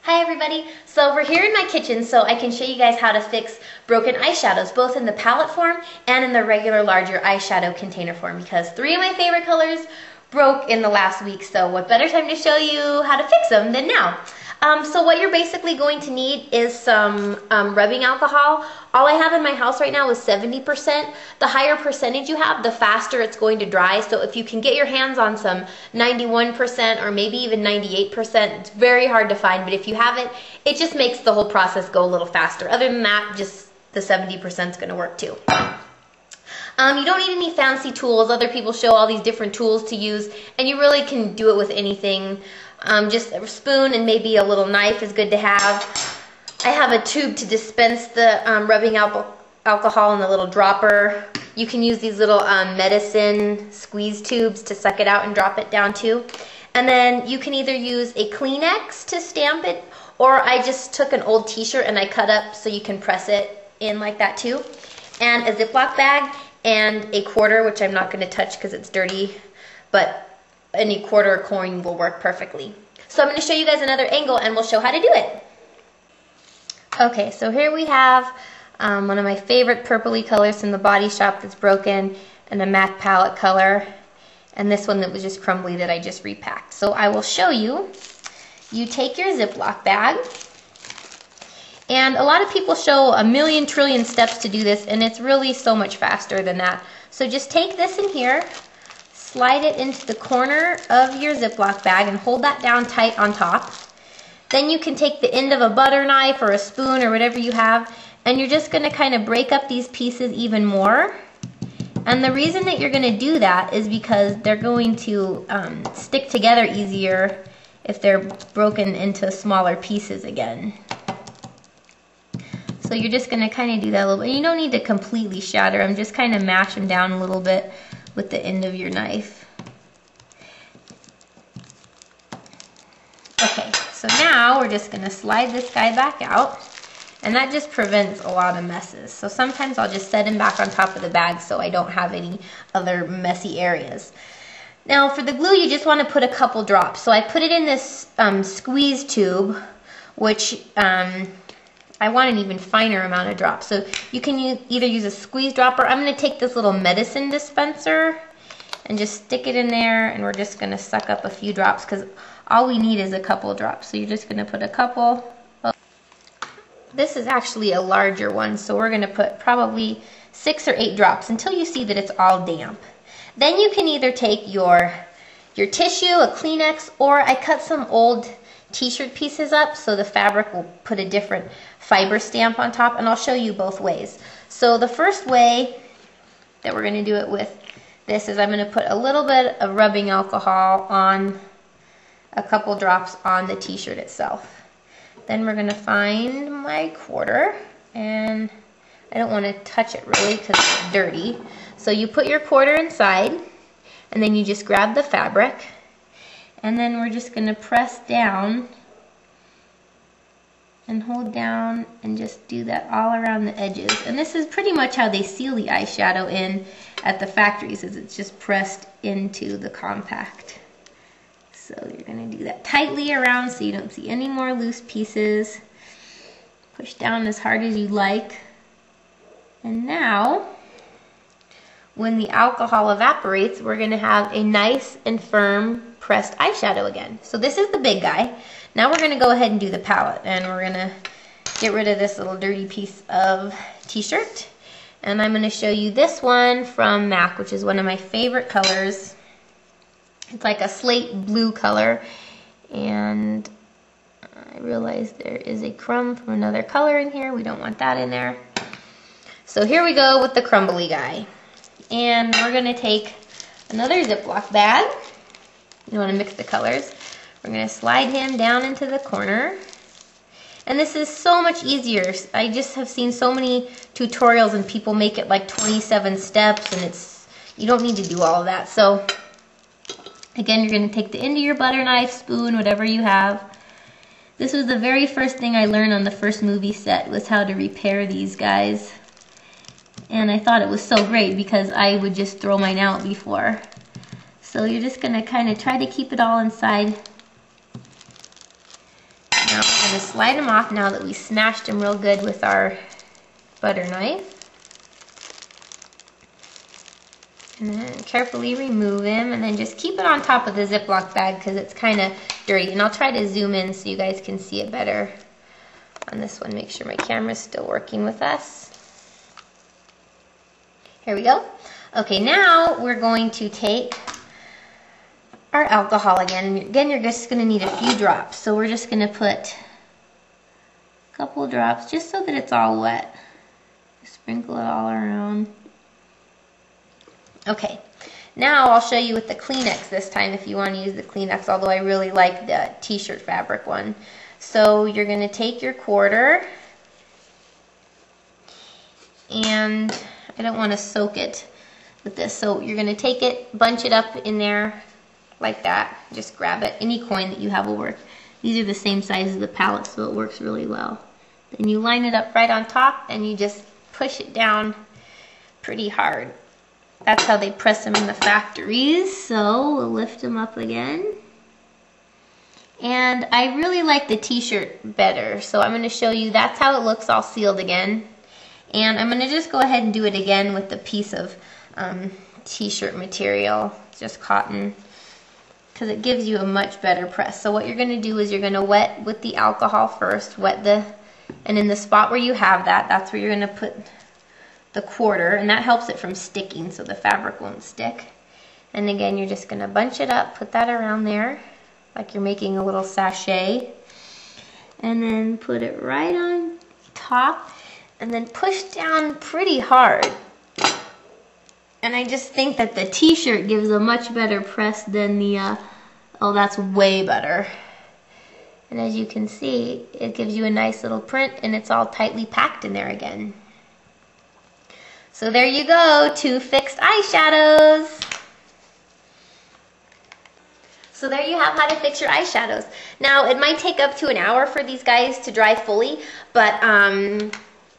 Hi everybody, so we're here in my kitchen so I can show you guys how to fix broken eyeshadows, both in the palette form and in the regular larger eyeshadow container form, because 3 of my favorite colors broke in the last week, so what better time to show you how to fix them than now. So what you're basically going to need is some rubbing alcohol. All I have in my house right now is 70%. The higher percentage you have, the faster it's going to dry. So if you can get your hands on some 91% or maybe even 98%, it's very hard to find, but if you have it, it just makes the whole process go a little faster. Other than that, just the 70% is going to work too. You don't need any fancy tools. Other people show all these different tools to use, and you really can do it with anything. Just a spoon and maybe a little knife is good to have. I have a tube to dispense the rubbing alcohol in the little dropper. You can use these little medicine squeeze tubes to suck it out and drop it down too. And then you can either use a Kleenex to stamp it, or I just took an old t-shirt and I cut up so you can press it in like that too. And a Ziploc bag and a quarter, which I'm not going to touch because it's dirty, but any quarter or coin will work perfectly. So I'm going to show you guys another angle and we'll show how to do it. Okay, so here we have one of my favorite purpley colors from the Body Shop that's broken, and a MAC palette color, and this one that was just crumbly that I just repacked. So I will show you. You take your Ziploc bag, and a lot of people show a million trillion steps to do this, and it's really so much faster than that. So just take this in here, slide it into the corner of your Ziploc bag and hold that down tight on top. Then you can take the end of a butter knife or a spoon or whatever you have, and you're just going to kind of break up these pieces even more. And the reason that you're going to do that is because they're going to stick together easier if they're broken into smaller pieces again. So you're just going to kind of do that a little bit. You don't need to completely shatter them, just kind of mash them down a little bit with the end of your knife. Okay, so now we're just going to slide this guy back out, and that just prevents a lot of messes. So sometimes I'll just set him back on top of the bag so I don't have any other messy areas. Now for the glue, you just want to put a couple drops. So I put it in this squeeze tube, which I want an even finer amount of drops. So you can either use a squeeze dropper. I'm going to take this little medicine dispenser and just stick it in there, and we're just going to suck up a few drops because all we need is a couple drops. So you're just going to put a couple. This is actually a larger one, so we're going to put probably 6 or 8 drops until you see that it's all damp. Then you can either take your tissue, a Kleenex, or I cut some old t-shirt pieces up so the fabric will put a different fiber stamp on top, and I'll show you both ways. So the first way that we're going to do it with this is I'm going to put a little bit of rubbing alcohol on a couple drops on the t-shirt itself. Then we're going to find my quarter, and I don't want to touch it really because it's dirty. So you put your quarter inside, and then you just grab the fabric, and then we're just going to press down and hold down and just do that all around the edges. And this is pretty much how they seal the eyeshadow in at the factories, is it's just pressed into the compact. So you're going to do that tightly around so you don't see any more loose pieces. Push down as hard as you like. And now, when the alcohol evaporates, we're going to have a nice and firm pressed eyeshadow again. So this is the big guy. Now we're going to go ahead and do the palette, and we're going to get rid of this little dirty piece of t-shirt. And I'm going to show you this one from MAC, which is one of my favorite colors. It's like a slate blue color, and I realize there is a crumb from another color in here. We don't want that in there. So here we go with the crumbly guy. And we're going to take another Ziploc bag. You want to mix the colors. We're going to slide him down into the corner. And this is so much easier. I just have seen so many tutorials and people make it like 27 steps, and you don't need to do all of that. So again, you're going to take the end of your butter knife, spoon, whatever you have. This was the very first thing I learned on the first movie set, was how to repair these guys. And I thought it was so great because I would just throw mine out before. So you're just going to kind of try to keep it all inside Now we're going to slide them off now that we smashed them real good with our butter knife. And then carefully remove him, and then just keep it on top of the Ziploc bag because it's kind of dirty. And I'll try to zoom in so you guys can see it better on this one. Make sure my camera's still working with us. Here we go. Okay, now we're going to take our alcohol again. Again, you're just going to need a few drops. So we're just going to put a couple drops just so that it's all wet. Sprinkle it all around. Okay, now I'll show you with the Kleenex this time if you want to use the Kleenex, although I really like the t-shirt fabric one. So you're going to take your quarter, and I don't want to soak it with this, so you're going to take it, bunch it up in there like that. Just grab it. Any coin that you have will work. These are the same size as the palette, so it works really well. Then you line it up right on top, and you just push it down pretty hard. That's how they press them in the factories. So we'll lift them up again. And I really like the t-shirt better. So I'm going to show you that's how it looks all sealed again. And I'm going to just go ahead and do it again with the piece of t-shirt material, just cotton, because it gives you a much better press. So what you're going to do is you're going to wet with the alcohol first, and in the spot where you have that, that's where you're going to put the quarter, and that helps it from sticking so the fabric won't stick. And again, you're just going to bunch it up, put that around there like you're making a little sachet, and then put it right on top, and then push down pretty hard. And I just think that the t-shirt gives a much better press than the, oh, that's way better. And as you can see, it gives you a nice little print, and it's all tightly packed in there again. So there you go, 2 fixed eyeshadows. So there you have how to fix your eyeshadows. Now, it might take up to an hour for these guys to dry fully, but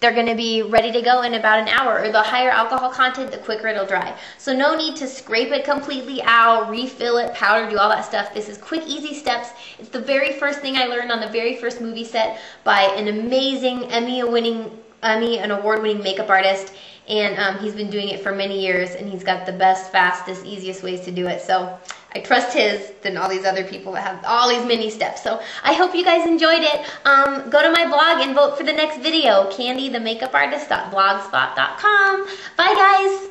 they're going to be ready to go in about an hour. Or the higher alcohol content, the quicker it'll dry. So no need to scrape it completely out, refill it, powder, do all that stuff. This is quick, easy steps. It's the very first thing I learned on the very first movie set by an amazing Emmy and award-winning makeup artist. And he's been doing it for many years, and he's got the best, fastest, easiest ways to do it. So I trust his than all these other people that have all these mini steps. So I hope you guys enjoyed it. Go to my blog and vote for the next video, kandeethemakeupArtist.blogspot.com. Bye, guys.